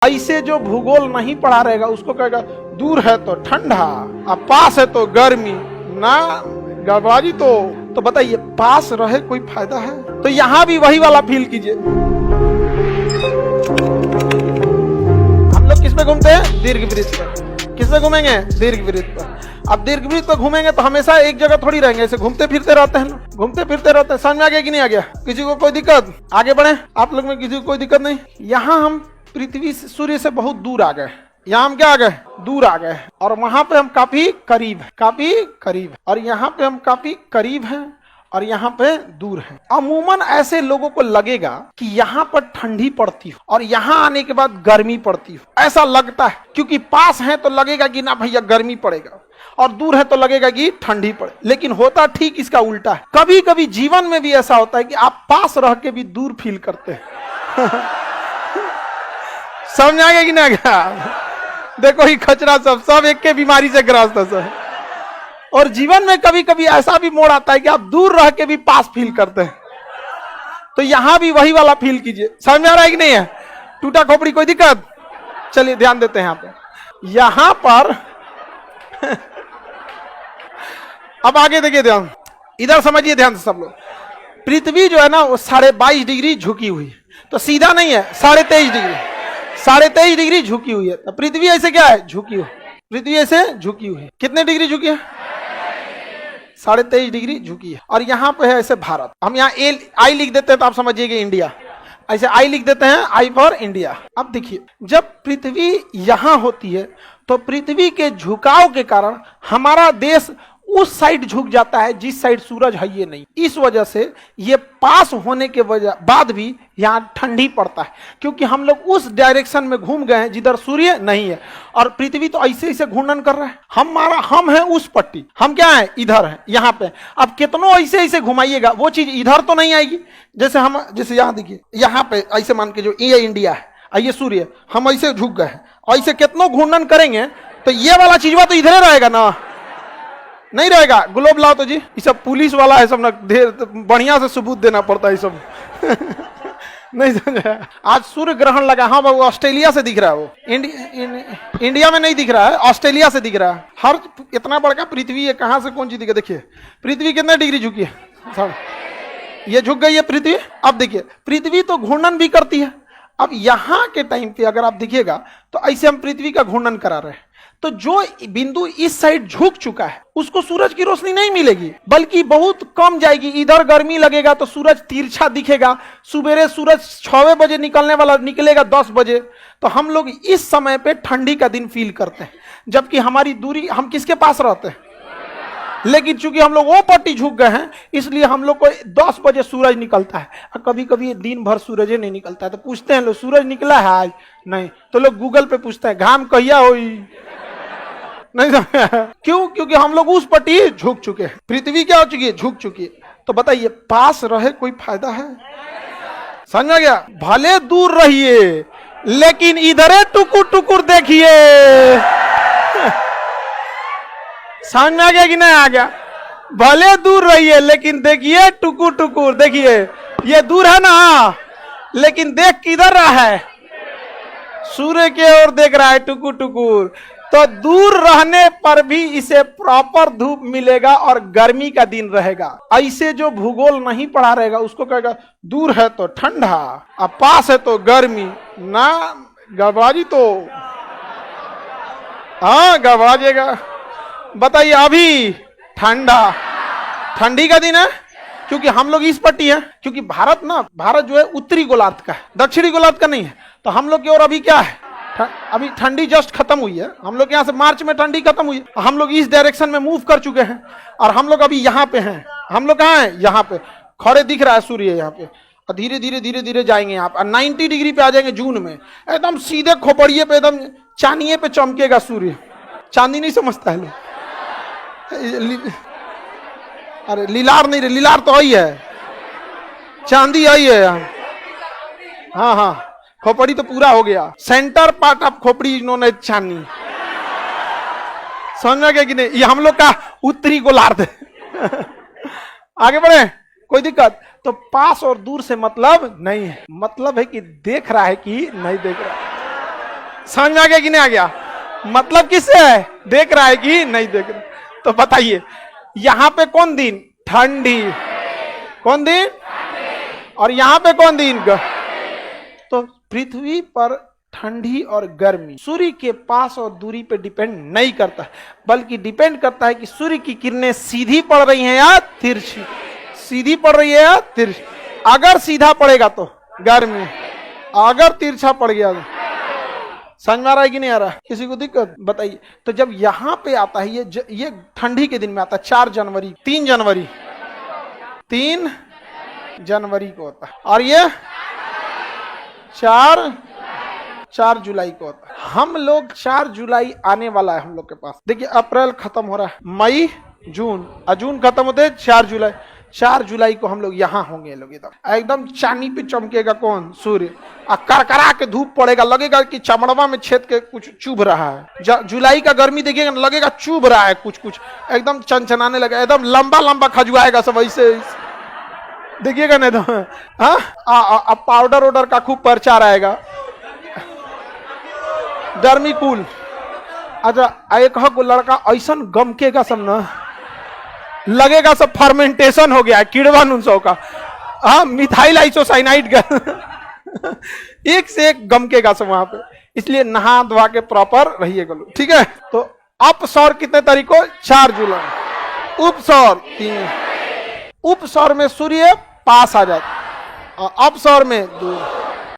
ऐसे जो भूगोल नहीं पढ़ा रहेगा उसको कहेगा दूर है तो ठंडा अब पास है तो गर्मी ना गड़बड़ी। तो बताइए पास रहे कोई फायदा है? तो यहाँ भी वही वाला फील कीजिए। हम लोग किस पे घूमते हैं? दीर्घ वृत्त पर। किस पे घूमेंगे? दीर्घ वृत्त पर। अब दीर्घ वृत्त पर घूमेंगे तो हमेशा एक जगह थोड़ी रहेंगे, ऐसे घूमते फिरते रहते हैं लोग, घूमते फिरते रहते हैं। समझ में आ गया कि नहीं आ गया? किसी को कोई दिक्कत? आगे बढ़े, आप लोग में किसी को कोई दिक्कत नहीं? यहाँ हम पृथ्वी से सूर्य से बहुत दूर आ गए, यहाँ हम क्या आ गए? दूर आ गए। और वहां पे हम काफी करीब है, काफी करीब, और यहाँ पे हम काफी करीब हैं और यहाँ पे दूर है। अमूमन ऐसे लोगों को लगेगा कि यहाँ पर ठंडी पड़ती हो और यहाँ आने के बाद गर्मी पड़ती हो, ऐसा लगता है। क्योंकि पास है तो लगेगा कि ना भैया गर्मी पड़ेगा, और दूर है तो लगेगा कि ठंडी पड़े। लेकिन होता ठीक इसका उल्टा है। कभी कभी जीवन में भी ऐसा होता है कि आप पास रह के भी दूर फील करते हैं। समझ आ गया कि नहीं आ गया? देखो ही खचरा सब एक के बीमारी से ग्रस्त है सब। और जीवन में कभी कभी ऐसा भी मोड़ आता है कि आप दूर रह के भी पास फील करते हैं। तो यहां भी वही वाला फील कीजिए। समझ में आ रहा है कि नहीं है? टूटा खोपड़ी कोई दिक्कत? चलिए ध्यान देते हैं यहां पर अब आगे देखिए, ध्यान इधर समझिए ध्यान से सब लोग। पृथ्वी जो है ना वो 22.5 डिग्री झुकी हुई है, तो सीधा नहीं है, 23.5 डिग्री, 23.5 डिग्री झुकी हुई है। तो पृथ्वी ऐसे क्या है? झुकी हुई। पृथ्वी ऐसे झुकी हुई है। कितने डिग्री झुकी है? 23.5 डिग्री झुकी है। और यहाँ पे है ऐसे भारत। हम यहाँ आई लिख देते हैं तो आप समझिएगा इंडिया, ऐसे आई लिख देते हैं, आई फॉर इंडिया। अब देखिए जब पृथ्वी यहाँ होती है तो पृथ्वी के झुकाव के कारण हमारा देश उस साइड झुक जाता है जिस साइड सूरज है ये नहीं। इस वजह से ये पास होने के बाद भी यहाँ ठंडी पड़ता है, क्योंकि हम लोग उस डायरेक्शन में घूम गए हैं जिधर सूर्य नहीं है। और पृथ्वी तो ऐसे ऐसे घूर्णन कर रहा है। हम है उस पट्टी, हम क्या है? इधर है, यहाँ पे। अब कितनों ऐसे ऐसे घुमाइएगा वो चीज इधर तो नहीं आएगी। जैसे यहाँ देखिए, यहाँ पे ऐसे मान के जो ये इंडिया है, ये सूर्य, हम ऐसे झुक गए हैं, ऐसे कितनों घूर्णन करेंगे तो ये वाला चीजवा तो इधर रहेगा ना, नहीं रहेगा। ग्लोब लाओ तो जी, ये सब पुलिस वाला है सब ना, ढेर बढ़िया से सबूत देना पड़ता है सब। नहीं समझा? आज सूर्य ग्रहण लगा। हाँ बाबू, ऑस्ट्रेलिया से दिख रहा है वो, इंडिया में नहीं दिख रहा है, ऑस्ट्रेलिया से दिख रहा है। हर इतना बड़का पृथ्वी है, कहाँ से कौन चीज दिखे? देखिए पृथ्वी कितने डिग्री झुकी है, ये झुक गई है पृथ्वी। अब देखिए पृथ्वी तो घूर्णन भी करती है। अब यहाँ के टाइम पे अगर आप देखिएगा तो ऐसे हम पृथ्वी का घूर्णन करा रहे हैं, तो जो बिंदु इस साइड झुक चुका है उसको सूरज की रोशनी नहीं मिलेगी, बल्कि बहुत कम जाएगी। इधर गर्मी लगेगा तो सूरज तिरछा दिखेगा। सुबेरे सूरज 6 बजे निकलने वाला निकलेगा 10 बजे, तो हम लोग इस समय पे ठंडी का दिन फील करते हैं। जबकि हमारी दूरी, हम किसके पास रहते हैं? लेकिन चूंकि हम लोग वो पट्टी झुक गए हैं, इसलिए हम लोग को 10 बजे सूरज निकलता है। कभी कभी दिन भर सूरज नहीं निकलता है, तो पूछते हैं लोग सूरज निकला है आज? नहीं। तो लोग गूगल पे पूछते हैं घाम कहिया हुई? नहीं क्यों? क्योंकि हम लोग उस पट्टी झुक चुके हैं। पृथ्वी क्या हो चुकी है? झुक चुकी है। तो बताइए पास रहे कोई फायदा है? समझ में गया? भले दूर रहिए लेकिन इधरे टुकुर टुकुर देखिए। समझ में आ गया कि नहीं आ गया? भले दूर रहिए लेकिन देखिए टुकुर टुकुर देखिए। ये दूर है ना, लेकिन देख किधर रहा है? सूर्य के ओर देख रहा है टुकुर टुकुर। तो दूर रहने पर भी इसे प्रॉपर धूप मिलेगा और गर्मी का दिन रहेगा। ऐसे जो भूगोल नहीं पढ़ा रहेगा उसको कहेगा दूर है तो ठंडा अब पास है तो गर्मी ना गड़बड़ी। तो हाँ गड़बड़ाएगा। बताइए अभी ठंडी का दिन है क्योंकि हम लोग इस पट्टी है, क्योंकि भारत जो है उत्तरी गोलार्ध का है, दक्षिणी गोलार्ध का नहीं है। तो हम लोग की ओर अभी क्या है? अभी ठंडी जस्ट खत्म हुई है। हम लोग यहाँ से मार्च में ठंडी खत्म हुई है। हम लोग इस डायरेक्शन में मूव कर चुके हैं और हम लोग अभी यहाँ पे हैं। हम लोग कहाँ हैं? यहाँ पे खड़े दिख रहा है सूर्य यहाँ पे, और धीरे धीरे धीरे धीरे जाएंगे यहाँ पे 90 डिग्री पे आ जाएंगे जून में। एकदम सीधे खोपड़िए पे, एकदम चांदिये पे चमकेगा सूर्य। चांदी नहीं समझता है लोग, अरे लीलार नहीं, लीलार तो आई है, चांदी आई है। हाँ हाँ, खोपड़ी तो पूरा हो गया। सेंटर पार्ट ऑफ खोपड़ी इन्होंने छानी। समझ गया कि नहीं? ये हम लोग का उत्तरी गोलार्ध है। आगे बढ़े, कोई दिक्कत? तो पास और दूर से मतलब नहीं है, मतलब है कि देख रहा है कि नहीं देख रहा। समझ में आ गया कि नहीं आ गया? मतलब किससे है? देख रहा है कि नहीं देख रहा? तो बताइए यहां पे कौन दिन? ठंडी। कौन दिन? और यहां पे कौन दिन? तो पृथ्वी पर ठंडी और गर्मी सूर्य के पास और दूरी पे डिपेंड नहीं करता, बल्कि डिपेंड करता है कि सूर्य की किरणें सीधी पड़ रही हैं या तिरछी। सीधी पड़ रही है या तिरछी? अगर सीधा पड़ेगा तो गर्मी, अगर तिरछा पड़ गया तो समझ में आ रहा है कि नहीं आ रहा? किसी को दिक्कत? बताइए। तो जब यहां पे आता है ये ठंडी के दिन में आता है 4 जनवरी, 3 जनवरी, 3 जनवरी को होता है, और ये 4 जुलाई को होता है। हम लोग 4 जुलाई आने वाला है हम लोग के पास। देखिए अप्रैल खत्म हो रहा है, मई जून, जून खत्म होते 4 जुलाई। 4 जुलाई को हम लोग यहाँ होंगे। लोग एकदम चांदी पे चमकेगा कौन? सूर्य। करकरा के धूप पड़ेगा, लगेगा कि चमड़वा में छेद के कुछ चुभ रहा है। जुलाई का गर्मी देखिएगा, लगेगा चुभ रहा है कुछ कुछ, एकदम चनचनाने लगेगा, एकदम लंबा लंबा खजुआएगा सब ऐसे देखिएगा नहीं तो। हाँ, पाउडर ऑर्डर का खूब प्रचार आएगा। Dermi cool. अच्छा एक को लड़का ऐसा गमकेगा सब ना, लगेगा सब फर्मेंटेशन हो गया है किड़वा नुनसो का। हाँ, मिथाइल आइसोसाइनाइड का एक से एक गमकेगा सब वहां पे। इसलिए नहा धोवा के प्रॉपर रहिएगा लोग, ठीक है? तो अपसौर कितने तारीख को? 4 जुलाई। उपसौर 3। उपसौर में सूर्य पास आ जाता, अपसौर में दूर।